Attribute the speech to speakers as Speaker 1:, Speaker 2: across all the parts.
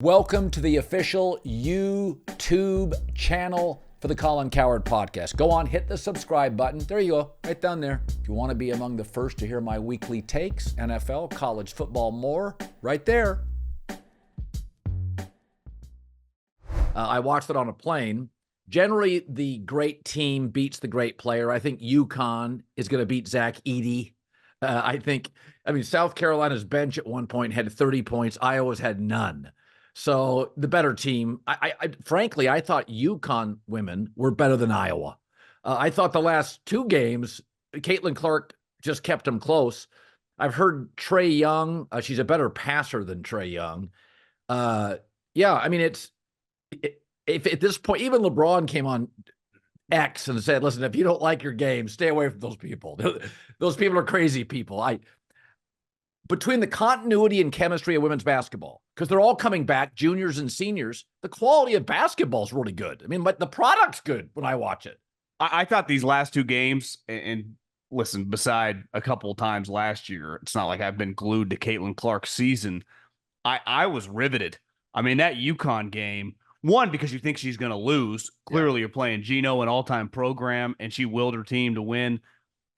Speaker 1: Welcome to the official YouTube channel for the Colin Cowherd Podcast. Go on, hit the subscribe button. There you go, right down there. If you want to be among the first to hear my weekly takes, NFL, college football, more, right there. I watched it on a plane. Generally, the great team beats the great player. I think UConn is going to beat Zach Edey. South Carolina's bench at one point had 30 points. Iowa's had none. So the better team, frankly, I thought UConn women were better than Iowa. I thought the last two games, Caitlin Clark just kept them close. I've heard Trey Young, she's a better passer than Trey Young. If at this point, even LeBron came on X and said, listen, if you don't like your game, stay away from those people. Those people are crazy people. Between the continuity and chemistry of women's basketball, because they're all coming back, juniors and seniors, the quality of basketball is really good. But the product's good when I watch it.
Speaker 2: I thought these last two games, and listen, beside a couple of times last year, it's not like I've been glued to Caitlin Clark's season. I was riveted. That UConn game, one, because you think she's going to lose. Clearly, You're playing Gino, an all-time program, and she willed her team to win.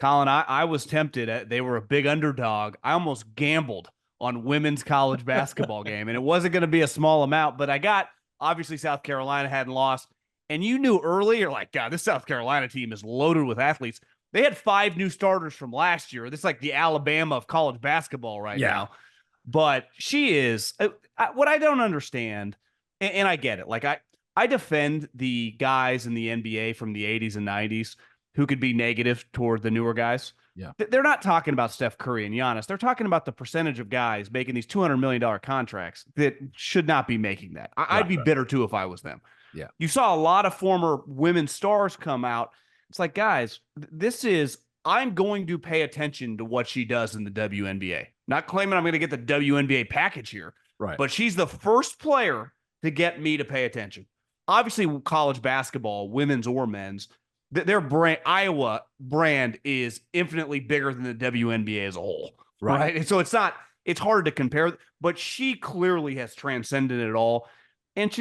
Speaker 2: Colin, I was tempted. They were a big underdog. I almost gambled on women's college basketball game, and it wasn't going to be a small amount, but I got, obviously, South Carolina hadn't lost, and you knew early, you're like, God, this South Carolina team is loaded with athletes. They had 5 new starters from last year. This is like the Alabama of college basketball right now. But she is, what I don't understand, and I get it, like I defend the guys in the NBA from the 80s and 90s who could be negative toward the newer guys.
Speaker 1: Yeah.
Speaker 2: They're not talking about Steph Curry and Giannis. They're talking about the percentage of guys making these $200 million contracts that should not be making that. I'd be bitter too if I was them.
Speaker 1: Yeah.
Speaker 2: You saw a lot of former women stars come out. It's like, guys, I'm going to pay attention to what she does in the WNBA. Not claiming I'm going to get the WNBA package here,
Speaker 1: right?
Speaker 2: But she's the first player to get me to pay attention. Obviously, college basketball, women's or men's, their brand, Iowa brand, is infinitely bigger than the WNBA as a whole, right? And so it's hard to compare, but she clearly has transcended it all. And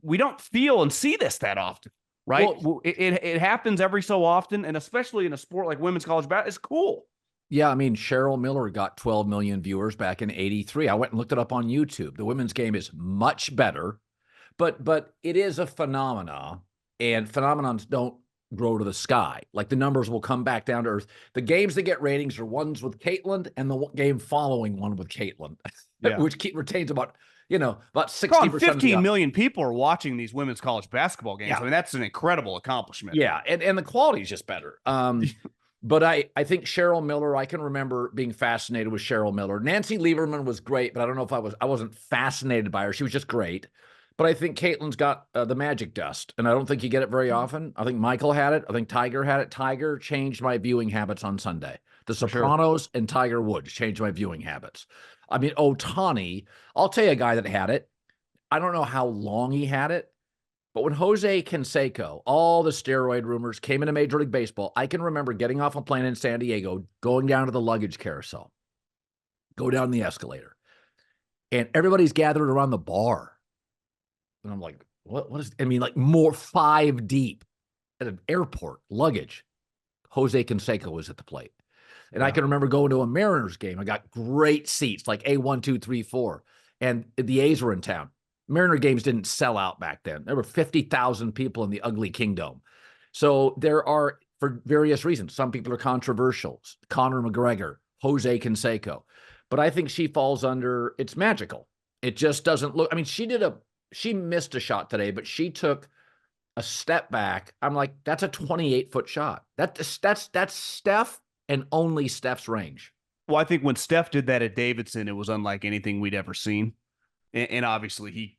Speaker 2: we don't feel and see this that often, right? Well, it happens every so often, and especially in a sport like women's college basketball, it's cool.
Speaker 1: Yeah, Cheryl Miller got 12 million viewers back in '83. I went and looked it up on YouTube. The women's game is much better, but it is a phenomena, and phenomenons don't grow to the sky. Like, the numbers will come back down to earth. The games that get ratings are ones with Caitlin and the game following one with Caitlin, which retains about 60%.
Speaker 2: 15 million people are watching these women's college basketball games.
Speaker 1: Yeah.
Speaker 2: That's an incredible accomplishment.
Speaker 1: Yeah, and the quality is just better. But I think Cheryl Miller, I can remember being fascinated with Cheryl Miller. Nancy Lieberman was great, but I don't know if I wasn't fascinated by her. She was just great. But I think Caitlin's got the magic dust, and I don't think you get it very often. I think Michael had it. I think Tiger had it. Tiger changed my viewing habits on Sunday. The Sopranos and Tiger Woods changed my viewing habits. Ohtani, I'll tell you a guy that had it. I don't know how long he had it, but when Jose Canseco, all the steroid rumors came into Major League Baseball, I can remember getting off a plane in San Diego, going down to the luggage carousel, go down the escalator, and everybody's gathered around the bar. And I'm like, what is, more 5 deep at an airport, luggage. Jose Canseco was at the plate. And I can remember going to a Mariners game. I got great seats, like A1, 2, 3, 4. And the A's were in town. Mariner games didn't sell out back then. There were 50,000 people in the ugly Kingdom. So there are, for various reasons, some people are controversial. Conor McGregor, Jose Canseco. But I think she falls under, it's magical. It just doesn't look, she missed a shot today, but she took a step back. I'm like, that's a 28-foot shot. That's Steph and only Steph's range.
Speaker 2: Well, I think when Steph did that at Davidson, it was unlike anything we'd ever seen. And obviously he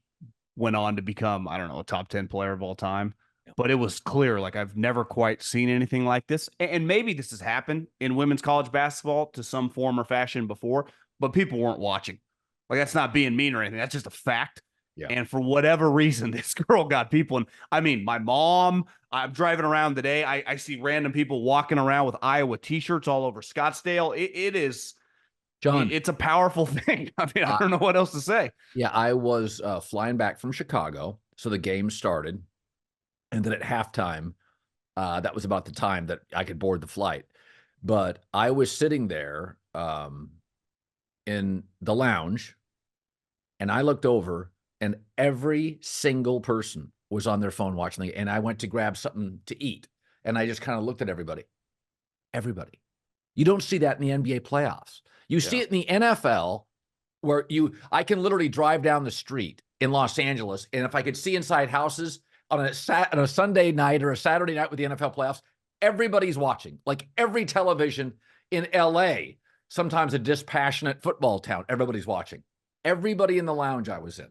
Speaker 2: went on to become, a top 10 player of all time. But it was clear, like, I've never quite seen anything like this. And maybe this has happened in women's college basketball to some form or fashion before, but people weren't watching. Like, that's not being mean or anything. That's just a fact. Yeah. And for whatever reason, this girl got people. And my mom, I'm driving around today. I see random people walking around with Iowa t-shirts all over Scottsdale. It is
Speaker 1: John,
Speaker 2: it's a powerful thing. I mean, I don't know what else to say.
Speaker 1: yeah, I was flying back from Chicago, so the game started, and then at halftime, that was about the time that I could board the flight. But I was sitting there in the lounge, and I looked over, and every single person was on their phone watching the game. And I went to grab something to eat, and I just kind of looked at everybody. Everybody. You don't see that in the NBA playoffs. You see it in the NFL, where I can literally drive down the street in Los Angeles, and if I could see inside houses on a Sunday night or a Saturday night with the NFL playoffs, everybody's watching. Like every television in LA, sometimes a dispassionate football town, everybody's watching. Everybody in the lounge I was in.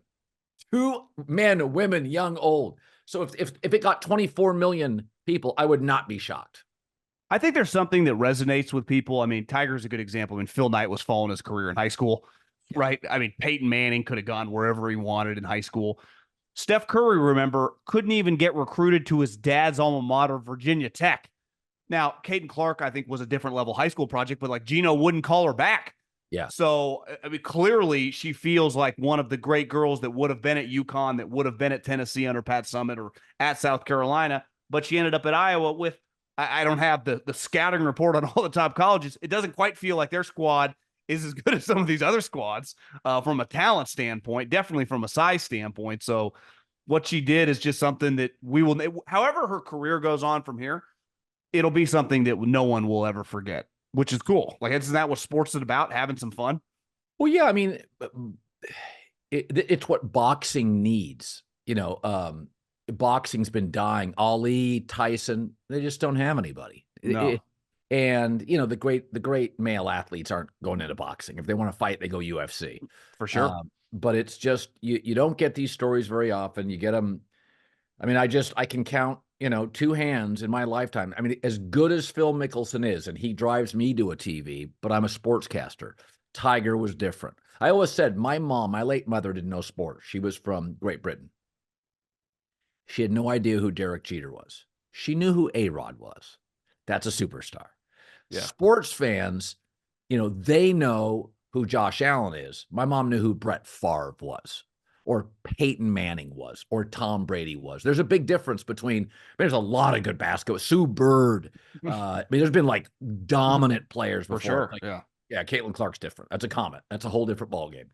Speaker 1: 2 men, women, young, old. So if it got 24 million people, I would not be shocked.
Speaker 2: I think there's something that resonates with people. I mean, Tiger's a good example. I mean, Phil Knight was following his career in high school, right? I mean, Peyton Manning could have gone wherever he wanted in high school. Steph Curry, remember, couldn't even get recruited to his dad's alma mater, Virginia Tech. Now, Caden Clark, I think, was a different level high school project, but like Gino wouldn't call her back.
Speaker 1: Yeah.
Speaker 2: So, I mean, clearly she feels like one of the great girls that would have been at UConn, that would have been at Tennessee under Pat Summitt or at South Carolina, but she ended up at Iowa with, I don't have the scouting report on all the top colleges. It doesn't quite feel like their squad is as good as some of these other squads from a talent standpoint, definitely from a size standpoint. So what she did is just something that we will, however her career goes on from here, it'll be something that no one will ever forget, which is cool. Like, isn't that what sports is about? Having some fun?
Speaker 1: Well, yeah, I mean, it's what boxing needs. You know, boxing's been dying. Ali, Tyson, they just don't have anybody.
Speaker 2: No.
Speaker 1: And you know, the great male athletes aren't going into boxing. If they want to fight, they go UFC.
Speaker 2: For sure.
Speaker 1: But it's just you don't get these stories very often. You get them. I mean, I can count, you know, 2 hands in my lifetime. I mean, as good as Phil Mickelson is, and he drives me to a TV, but I'm a sportscaster. Tiger was different. I always said my late mother, didn't know sport. She was from Great Britain. She had no idea who Derek Jeter was. She knew who A-Rod was. That's a superstar. Yeah. Sports fans, you know, they know who Josh Allen is. My mom knew who Brett Favre was, or Peyton Manning was, or Tom Brady was. There's a big difference between, there's a lot of good basketball. Sue Bird. I mean, there's been like dominant players before.
Speaker 2: For sure.
Speaker 1: Like, yeah, Caitlin Clark's different. That's a comment. That's a whole different ballgame.